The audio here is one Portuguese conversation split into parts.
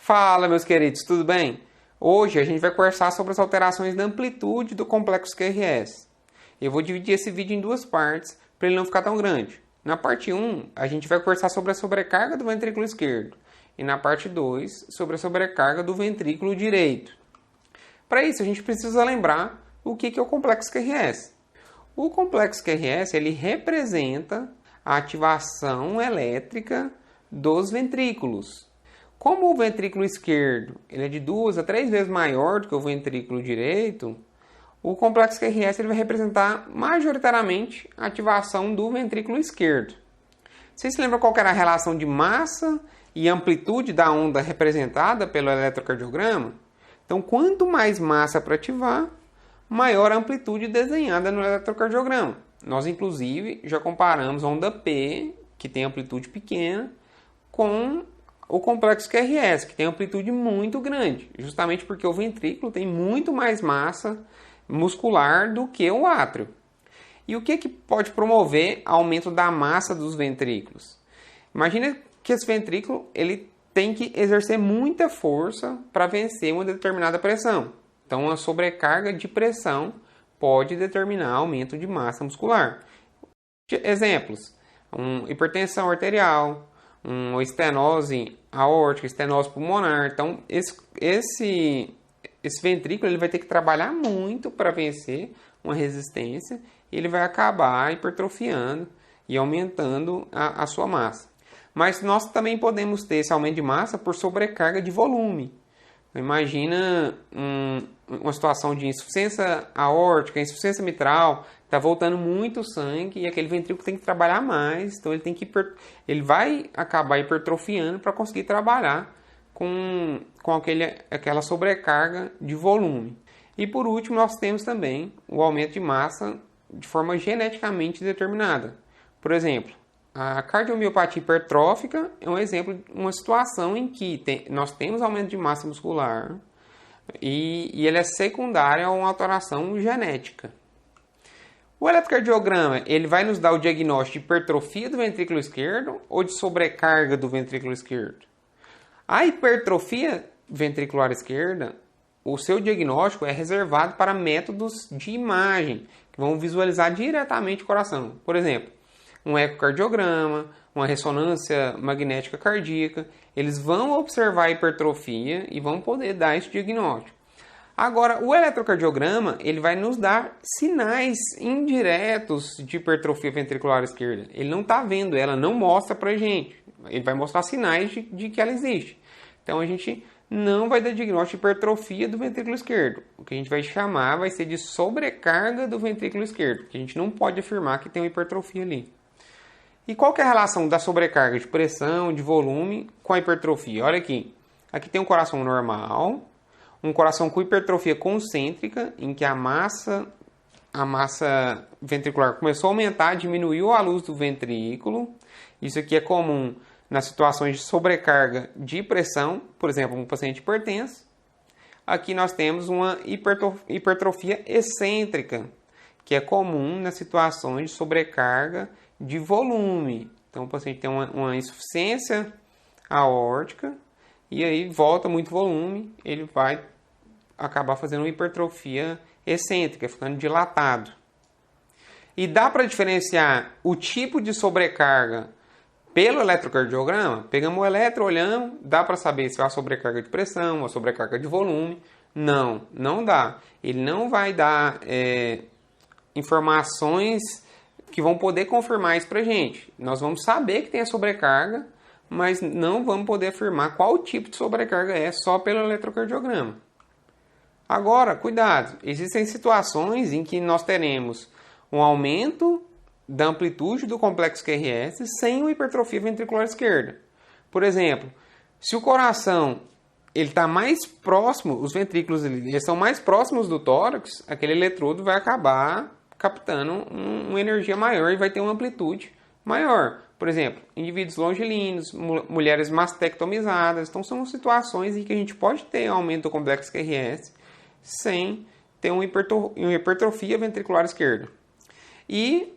Fala, meus queridos, tudo bem? Hoje a gente vai conversar sobre as alterações da amplitude do complexo QRS. Eu vou dividir esse vídeo em duas partes para ele não ficar tão grande. Na parte 1, a gente vai conversar sobre a sobrecarga do ventrículo esquerdo e na parte 2, sobre a sobrecarga do ventrículo direito. Para isso, a gente precisa lembrar o que é o complexo QRS. O complexo QRS ele representa a ativação elétrica dos ventrículos. Como o ventrículo esquerdo ele é de 2 a 3 vezes maior do que o ventrículo direito, o complexo QRS ele vai representar majoritariamente a ativação do ventrículo esquerdo. Vocês se lembram qual era a relação de massa e amplitude da onda representada pelo eletrocardiograma? Então, quanto mais massa para ativar, maior a amplitude desenhada no eletrocardiograma. Nós, inclusive, já comparamos a onda P, que tem amplitude pequena, com o complexo QRS, que tem amplitude muito grande, justamente porque o ventrículo tem muito mais massa muscular do que o átrio. E o que pode promover aumento da massa dos ventrículos? Imagina que esse ventrículo ele tem que exercer muita força para vencer uma determinada pressão. Então, a sobrecarga de pressão pode determinar aumento de massa muscular. Exemplos: hipertensão arterial, uma estenose aórtica, estenose pulmonar. Então, esse ventrículo ele vai ter que trabalhar muito para vencer uma resistência e ele vai acabar hipertrofiando e aumentando a sua massa. Mas nós também podemos ter esse aumento de massa por sobrecarga de volume. Imagina uma situação de insuficiência aórtica, insuficiência mitral, está voltando muito sangue e aquele ventrículo tem que trabalhar mais, então ele vai acabar hipertrofiando para conseguir trabalhar com aquela sobrecarga de volume. E por último, nós temos também o aumento de massa de forma geneticamente determinada. Por exemplo, a cardiomiopatia hipertrófica é um exemplo de uma situação em que nós temos aumento de massa muscular e ele é secundário a uma alteração genética. O eletrocardiograma ele vai nos dar o diagnóstico de hipertrofia do ventrículo esquerdo ou de sobrecarga do ventrículo esquerdo. A hipertrofia ventricular esquerda, o seu diagnóstico é reservado para métodos de imagem que vão visualizar diretamente o coração. Por exemplo, um ecocardiograma, uma ressonância magnética cardíaca, eles vão observar a hipertrofia e vão poder dar esse diagnóstico. Agora, o eletrocardiograma ele vai nos dar sinais indiretos de hipertrofia ventricular esquerda. Ele não está vendo, ela não mostra para a gente. Ele vai mostrar sinais de que ela existe. Então, a gente não vai dar diagnóstico de hipertrofia do ventrículo esquerdo. O que a gente vai chamar vai ser de sobrecarga do ventrículo esquerdo, que a gente não pode afirmar que tem uma hipertrofia ali. E qual que é a relação da sobrecarga de pressão, de volume com a hipertrofia? Olha aqui. Aqui tem um coração normal, um coração com hipertrofia concêntrica, em que a massa ventricular começou a aumentar, diminuiu a luz do ventrículo. Isso aqui é comum nas situações de sobrecarga de pressão, por exemplo, um paciente hipertenso. Aqui nós temos uma hipertrofia excêntrica, que é comum nas situações de sobrecarga de volume. Então, o paciente tem uma insuficiência aórtica e aí volta muito volume, ele vai acabar fazendo uma hipertrofia excêntrica, ficando dilatado. E dá para diferenciar o tipo de sobrecarga pelo eletrocardiograma? Pegamos o eletro, olhamos, dá para saber se é uma sobrecarga de pressão, uma sobrecarga de volume? Não, não dá. Ele não vai dar informações que vão poder confirmar isso para a gente. Nós vamos saber que tem a sobrecarga, mas não vamos poder afirmar qual tipo de sobrecarga é só pelo eletrocardiograma. Agora, cuidado, existem situações em que nós teremos um aumento da amplitude do complexo QRS sem uma hipertrofia ventricular esquerda. Por exemplo, se o coração ele está mais próximo, os ventrículos eles estão mais próximos do tórax, aquele eletrodo vai acabar captando uma energia maior e vai ter uma amplitude maior. Por exemplo, indivíduos longilíneos, mulheres mastectomizadas. Então, são situações em que a gente pode ter aumento do complexo QRS sem ter uma hipertrofia ventricular esquerda. E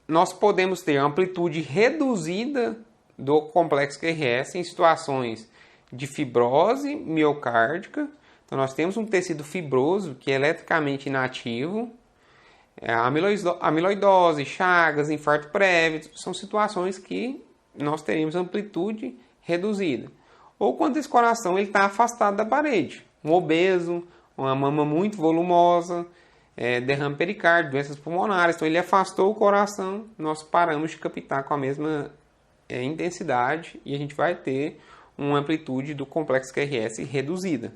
nós podemos ter amplitude reduzida do complexo QRS em situações de fibrose miocárdica. Então, nós temos um tecido fibroso que é eletricamente inativo. Amiloidose, chagas, infarto prévio, são situações que nós teremos amplitude reduzida. Ou quando esse coração está afastado da parede. Um obeso, uma mama muito volumosa, derrame pericárdio, doenças pulmonares. Então ele afastou o coração, nós paramos de captar com a mesma intensidade e a gente vai ter uma amplitude do complexo QRS reduzida.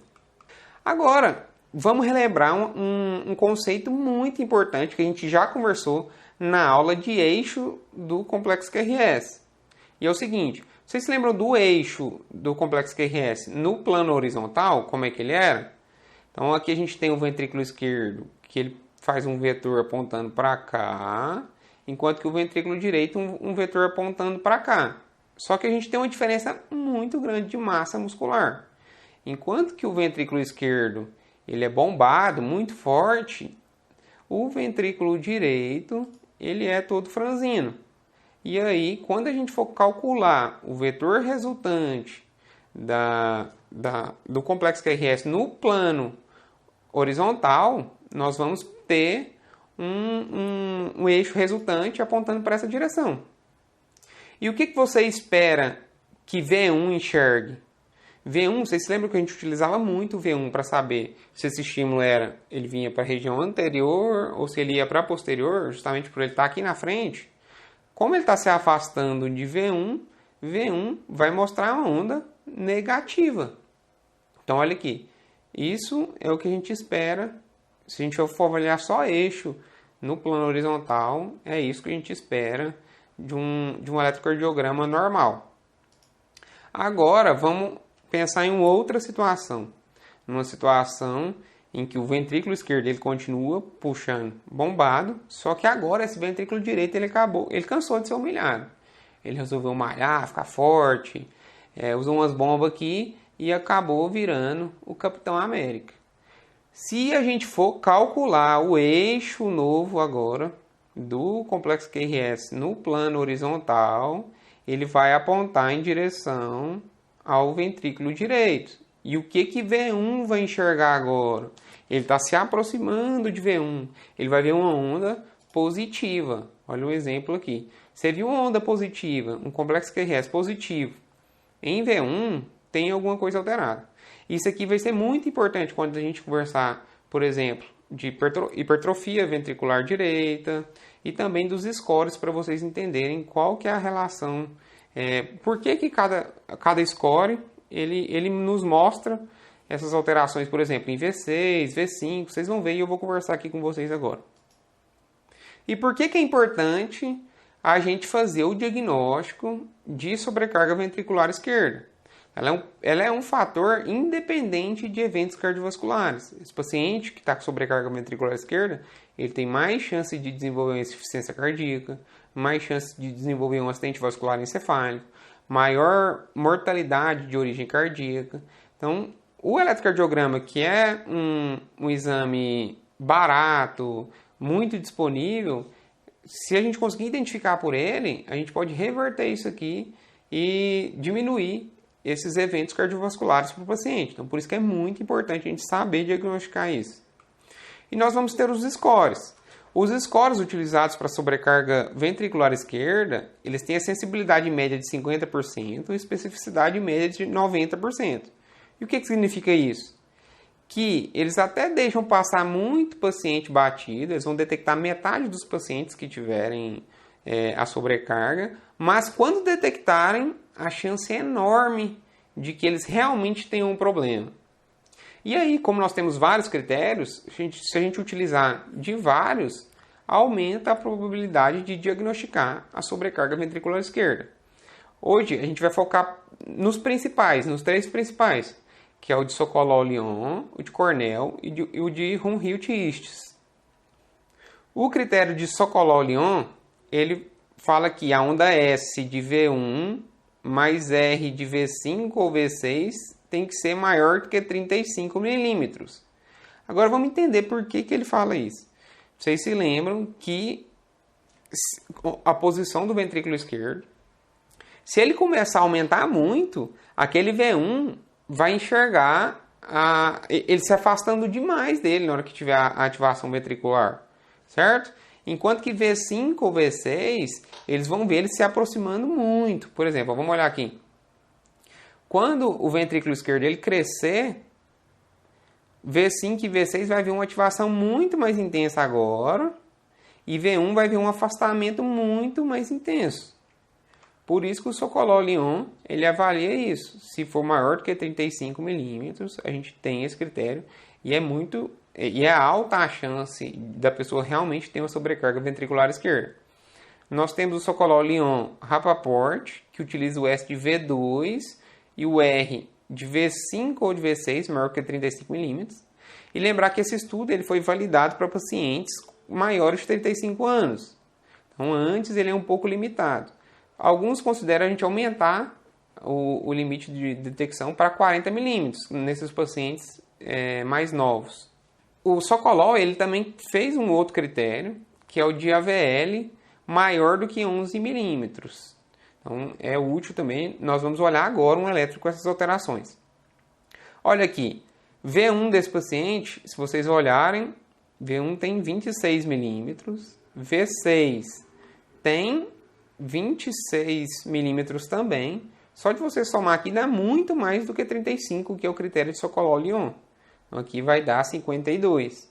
Agora, vamos relembrar um conceito muito importante que a gente já conversou na aula de eixo do complexo QRS. E é o seguinte, vocês se lembram do eixo do complexo QRS no plano horizontal, como é que ele era? Então aqui a gente tem o ventrículo esquerdo, que ele faz um vetor apontando para cá, enquanto que o ventrículo direito um vetor apontando para cá. Só que a gente tem uma diferença muito grande de massa muscular. Enquanto que o ventrículo esquerdo ele é bombado, muito forte, o ventrículo direito ele é todo franzino. E aí, quando a gente for calcular o vetor resultante do complexo QRS no plano horizontal, nós vamos ter um eixo resultante apontando para essa direção. E o que você espera que V1 enxergue? V1, vocês se lembram que a gente utilizava muito o V1 para saber se esse estímulo ele vinha para a região anterior ou se ele ia para a posterior, justamente por ele estar aqui na frente. Como ele está se afastando de V1, V1 vai mostrar uma onda negativa. Então, olha aqui. Isso é o que a gente espera. Se a gente for avaliar só eixo no plano horizontal, é isso que a gente espera de um eletrocardiograma normal. Agora, vamos pensar em uma outra situação. Numa situação em que o ventrículo esquerdo ele continua puxando bombado, só que agora esse ventrículo direito ele cansou de ser humilhado. Ele resolveu malhar, ficar forte, usou umas bombas aqui e acabou virando o Capitão América. Se a gente for calcular o eixo novo agora do complexo QRS no plano horizontal, ele vai apontar em direção ao ventrículo direito. E o que V1 vai enxergar agora? Ele está se aproximando de V1. Ele vai ver uma onda positiva. Olha o exemplo aqui. Você viu uma onda positiva, um complexo QRS positivo. Em V1 tem alguma coisa alterada. Isso aqui vai ser muito importante quando a gente conversar, por exemplo, de hipertrofia ventricular direita e também dos scores para vocês entenderem qual que é a relação. Por que cada score ele nos mostra essas alterações, por exemplo, em V6, V5, vocês vão ver e eu vou conversar aqui com vocês agora. E por que é importante a gente fazer o diagnóstico de sobrecarga ventricular esquerda? Ela é um fator independente de eventos cardiovasculares. Esse paciente que está com sobrecarga ventricular esquerda, ele tem mais chance de desenvolver uma insuficiência cardíaca, mais chance de desenvolver um acidente vascular encefálico, maior mortalidade de origem cardíaca. Então, o eletrocardiograma, que é um exame barato, muito disponível, se a gente conseguir identificar por ele, a gente pode reverter isso aqui e diminuir esses eventos cardiovasculares para o paciente. Então, por isso que é muito importante a gente saber diagnosticar isso. E nós vamos ter os scores. Os scores utilizados para sobrecarga ventricular esquerda, eles têm a sensibilidade média de 50% e especificidade média de 90%. E o que significa isso? Que eles até deixam passar muito paciente batido, eles vão detectar metade dos pacientes que tiverem a sobrecarga, mas quando detectarem, a chance é enorme de que eles realmente tenham um problema. E aí, como nós temos vários critérios, se a gente utilizar de vários, aumenta a probabilidade de diagnosticar a sobrecarga ventricular esquerda. Hoje, a gente vai focar nos três principais, que é o de Sokolov-Lyon, o de Cornell e o de Runhild-Istes. O critério de Sokolov-Lyon, ele fala que a onda S de V1 mais R de V5 ou V6 tem que ser maior do que 35 milímetros. Agora vamos entender por que ele fala isso. Vocês se lembram que a posição do ventrículo esquerdo, Se ele começar a aumentar muito, aquele V1 vai enxergar ele se afastando demais dele na hora que tiver a ativação ventricular, certo? Enquanto que V5 ou V6, eles vão ver ele se aproximando muito. Por exemplo, vamos olhar aqui. Quando o ventrículo esquerdo ele crescer, V5 e V6 vai ver uma ativação muito mais intensa agora, e V1 vai ver um afastamento muito mais intenso. Por isso que o Sokolov-Lyon ele avalia isso. Se for maior do que 35 milímetros, a gente tem esse critério e é alta a chance da pessoa realmente ter uma sobrecarga ventricular esquerda. Nós temos o Sokolov-Lyon-Rapaport, que utiliza o S de V2 e o R de V5 ou de V6, maior que 35 milímetros. E lembrar que esse estudo ele foi validado para pacientes maiores de 35 anos. Então, antes ele é um pouco limitado. Alguns consideram a gente aumentar o limite de detecção para 40 milímetros nesses pacientes mais novos. O Sokolov ele também fez um outro critério, que é o de AVL maior do que 11 milímetros. Então, é útil também. Nós vamos olhar agora um elétrico com essas alterações. Olha aqui, V1 desse paciente, se vocês olharem, V1 tem 26 milímetros, V6 tem 26 milímetros também. Só de você somar aqui dá muito mais do que 35, que é o critério de Sokolov-Lyon. Então aqui vai dar 52.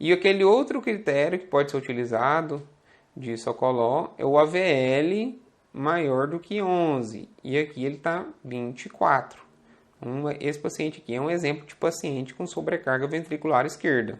E aquele outro critério que pode ser utilizado de Sokolov é o AVL maior do que 11. E aqui ele está 24. Esse paciente aqui é um exemplo de paciente com sobrecarga ventricular esquerda.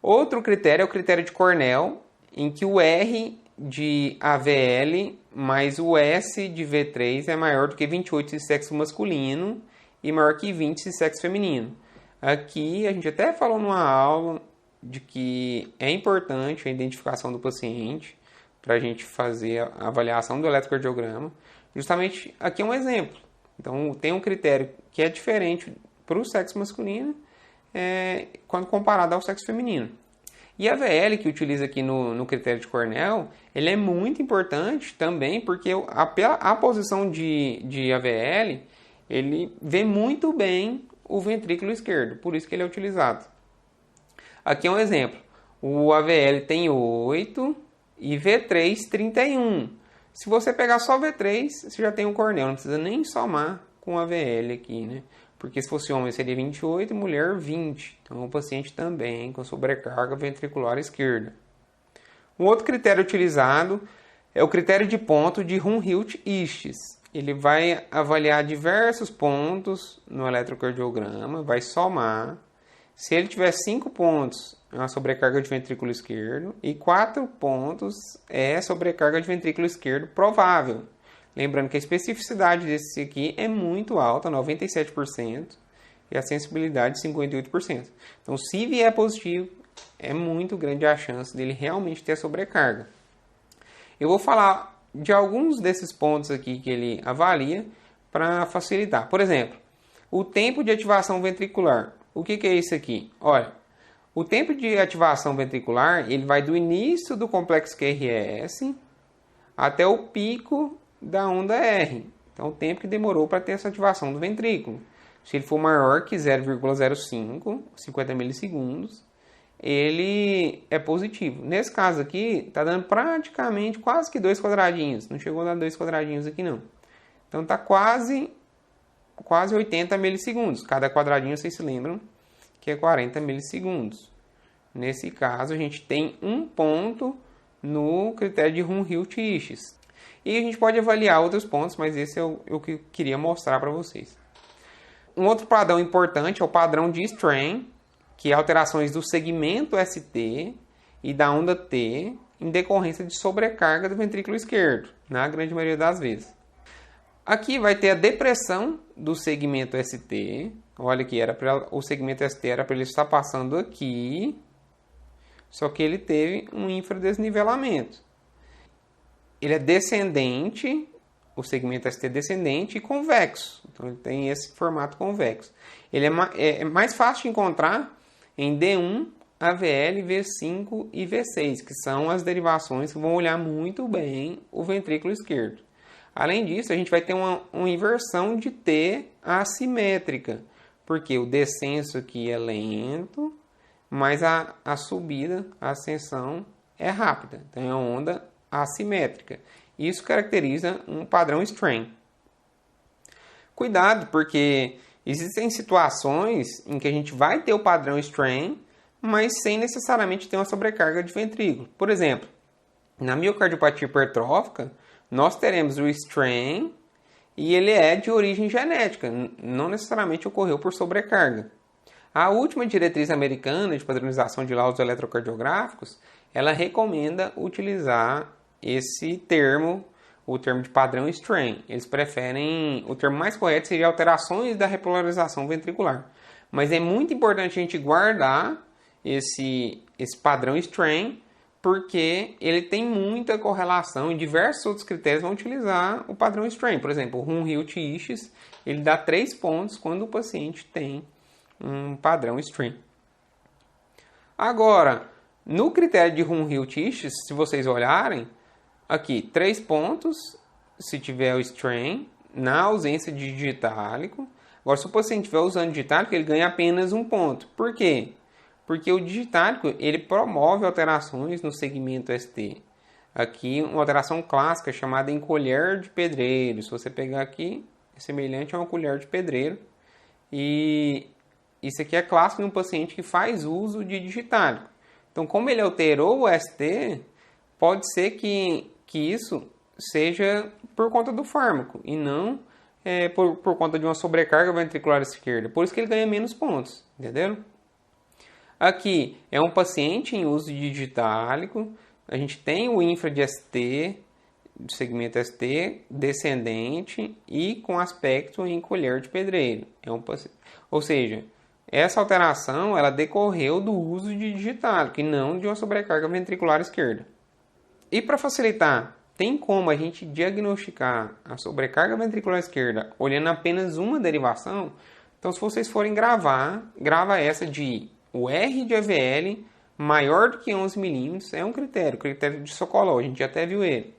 Outro critério é o critério de Cornell, em que o R de AVL mais o S de V3 é maior do que 28 de sexo masculino e maior que 20 de sexo feminino. Aqui a gente até falou numa aula de que é importante a identificação do paciente para a gente fazer a avaliação do eletrocardiograma. Justamente aqui é um exemplo. Então tem um critério que é diferente para o sexo masculino quando comparado ao sexo feminino. E a VL, que utiliza aqui no critério de Cornell, ele é muito importante também porque a posição de AVL, ele vê muito bem o ventrículo esquerdo, por isso que ele é utilizado. Aqui é um exemplo. O AVL tem 8 e V3 31. Se você pegar só V3, você já tem um Cornell, não precisa nem somar com a AVL aqui, né? Porque se fosse homem seria 28 e mulher 20. Então, o paciente também com sobrecarga ventricular esquerda. Um outro critério utilizado é o critério de ponto de Hunhilt-Ischies. Ele vai avaliar diversos pontos no eletrocardiograma, vai somar. Se ele tiver 5 pontos, é uma sobrecarga de ventrículo esquerdo, e 4 pontos é sobrecarga de ventrículo esquerdo provável. Lembrando que a especificidade desse aqui é muito alta, 97%, e a sensibilidade 58%. Então, se vier positivo, é muito grande a chance dele realmente ter sobrecarga. Eu vou falar de alguns desses pontos aqui que ele avalia para facilitar. Por exemplo, o tempo de ativação ventricular. O que é isso aqui? Olha, o tempo de ativação ventricular ele vai do início do complexo QRS até o pico da onda R. Então, o tempo que demorou para ter essa ativação do ventrículo. Se ele for maior que 0,05, 50 milissegundos, ele é positivo. Nesse caso aqui, está dando praticamente quase que 2 quadradinhos. Não chegou a dar 2 quadradinhos aqui, não. Então, está quase 80 milissegundos. Cada quadradinho, vocês se lembram, que é 40 milissegundos. Nesse caso, a gente tem um ponto no critério de Hunhilt-Ischies. E a gente pode avaliar outros pontos, mas esse é o que eu queria mostrar para vocês. Um outro padrão importante é o padrão de Strain, que é alterações do segmento ST e da onda T em decorrência de sobrecarga do ventrículo esquerdo, na grande maioria das vezes. Aqui vai ter a depressão do segmento ST. Olha aqui, o segmento ST era para ele estar passando aqui, só que ele teve um infradesnivelamento. Ele é descendente, o segmento ST é descendente e convexo. Então ele tem esse formato convexo. Ele é mais fácil de encontrar em D1, AVL, V5 e V6, que são as derivações que vão olhar muito bem o ventrículo esquerdo. Além disso, a gente vai ter uma inversão de T assimétrica, porque o descenso aqui é lento, mas a subida, a ascensão é rápida. Então, é uma onda assimétrica. Isso caracteriza um padrão strain. Cuidado, porque existem situações em que a gente vai ter o padrão strain, mas sem necessariamente ter uma sobrecarga de ventrículo. Por exemplo, na miocardiopatia hipertrófica, nós teremos o strain e ele é de origem genética, não necessariamente ocorreu por sobrecarga. A última diretriz americana de padronização de laudos eletrocardiográficos, ela recomenda utilizar esse termo, o termo de padrão strain. Eles preferem, o termo mais correto seria alterações da repolarização ventricular. Mas é muito importante a gente guardar esse padrão strain, porque ele tem muita correlação e diversos outros critérios vão utilizar o padrão strain. Por exemplo, o Huhn-Hill-Tisches, ele dá 3 pontos quando o paciente tem um padrão strain. Agora, no critério de Huhn-Hill-Tisches, se vocês olharem, aqui 3 pontos se tiver o strain, na ausência de digitálico. Agora, se o paciente estiver usando digitálico, ele ganha apenas 1 ponto. Por quê? Porque o digitálico ele promove alterações no segmento ST. Aqui, uma alteração clássica chamada em colher de pedreiro. Se você pegar aqui, é semelhante a uma colher de pedreiro. E isso aqui é clássico no paciente que faz uso de digitálico. Então, como ele alterou o ST, pode ser que isso seja por conta do fármaco e não por conta de uma sobrecarga ventricular esquerda. Por isso que ele ganha menos pontos, entenderam? Aqui é um paciente em uso de digitálico. A gente tem o infra de ST, do segmento ST, descendente e com aspecto em colher de pedreiro. Ou seja, essa alteração ela decorreu do uso de digitálico e não de uma sobrecarga ventricular esquerda. E para facilitar, tem como a gente diagnosticar a sobrecarga ventricular esquerda olhando apenas uma derivação? Então, se vocês forem grava essa de o R de AVL maior do que 11 milímetros, é um critério de Sokolov, a gente já até viu ele.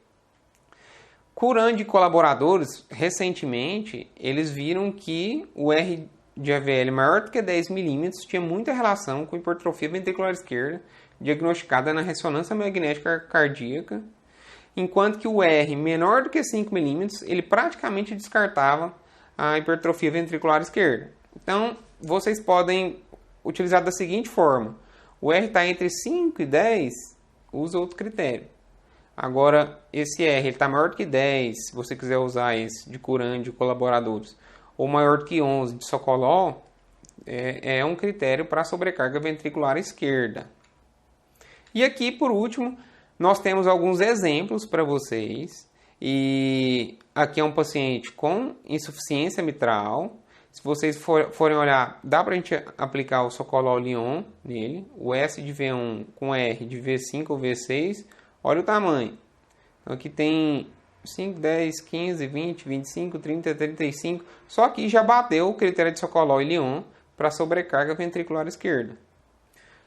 Curand e colaboradores, recentemente, eles viram que o R de AVL maior do que 10 milímetros tinha muita relação com hipertrofia ventricular esquerda, diagnosticada na ressonância magnética cardíaca, enquanto que o R menor do que 5 milímetros, ele praticamente descartava a hipertrofia ventricular esquerda. Então, vocês podem utilizar da seguinte forma: o R está entre 5 e 10, usa outro critério. Agora, esse R está maior do que 10, se você quiser usar esse de Curand de colaboradores, ou maior do que 11 de Sokolov, é um critério para sobrecarga ventricular esquerda. E aqui, por último, nós temos alguns exemplos para vocês. E aqui é um paciente com insuficiência mitral. Se vocês forem olhar, dá para a gente aplicar o Sokolov-Lyon nele. O S de V1 com R de V5 ou V6. Olha o tamanho. Então, aqui tem 5, 10, 15, 20, 25, 30, 35. Só que já bateu o critério de Sokolov-Lyon para sobrecarga ventricular esquerda.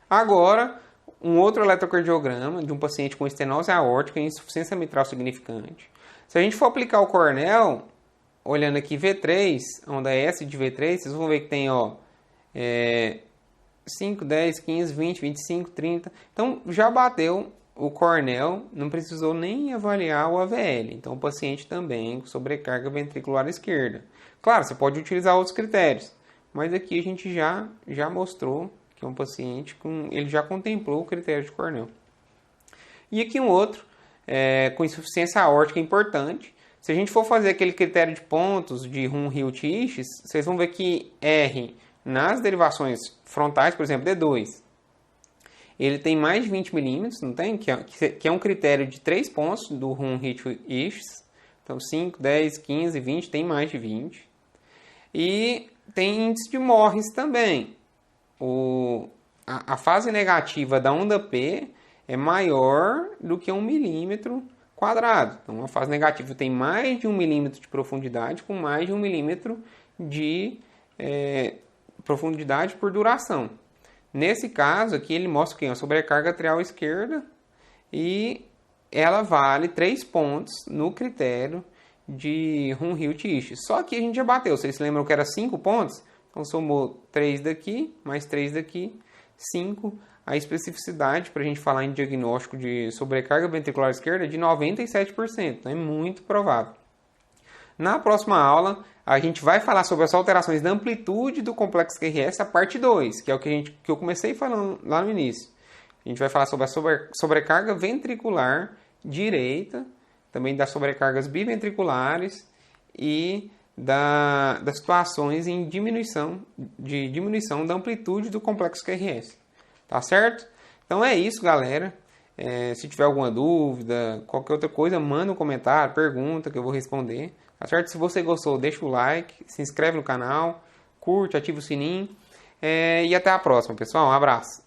Agora, um outro eletrocardiograma de um paciente com estenose aórtica e insuficiência mitral significante. Se a gente for aplicar o Cornell, olhando aqui V3, onde é S de V3, vocês vão ver que tem 5, 10, 15, 20, 25, 30. Então, já bateu o Cornell, não precisou nem avaliar o AVL. Então, o paciente também com sobrecarga ventricular esquerda. Claro, você pode utilizar outros critérios, mas aqui a gente já mostrou que é um paciente ele já contemplou o critério de Cornell. E aqui um outro, com insuficiência aórtica importante. Se a gente for fazer aquele critério de pontos de Huhn-Hill-Tisches, vocês vão ver que R, nas derivações frontais, por exemplo, D2, ele tem mais de 20 milímetros, não tem? Que é um critério de 3 pontos do Huhn-Hill-Tisches. Então, 5, 10, 15, 20, tem mais de 20. E tem índice de Morris também. A fase negativa da onda P é maior do que 1 milímetro quadrado. Então, a fase negativa tem mais de 1 milímetro de profundidade com mais de 1 milímetro de profundidade por duração. Nesse caso aqui, ele mostra que é uma sobrecarga atrial esquerda e ela vale 3 pontos no critério de Hill-Tisch. Só que a gente já bateu. Vocês se lembram que era 5 pontos? Então somou 3 daqui, mais 3 daqui, 5. A especificidade para a gente falar em diagnóstico de sobrecarga ventricular esquerda é de 97%. Então é muito provável. Na próxima aula, a gente vai falar sobre as alterações da amplitude do complexo QRS, a parte 2, que é o que eu comecei falando lá no início. A gente vai falar sobre a sobrecarga ventricular direita, também das sobrecargas biventriculares e das situações em diminuição da amplitude do complexo QRS. Tá certo? Então é isso, galera. Se tiver alguma dúvida, qualquer outra coisa, manda um comentário, pergunta que eu vou responder. Tá certo? Se você gostou, deixa o like, se inscreve no canal, curte, ativa o sininho. E até a próxima, pessoal. Um abraço.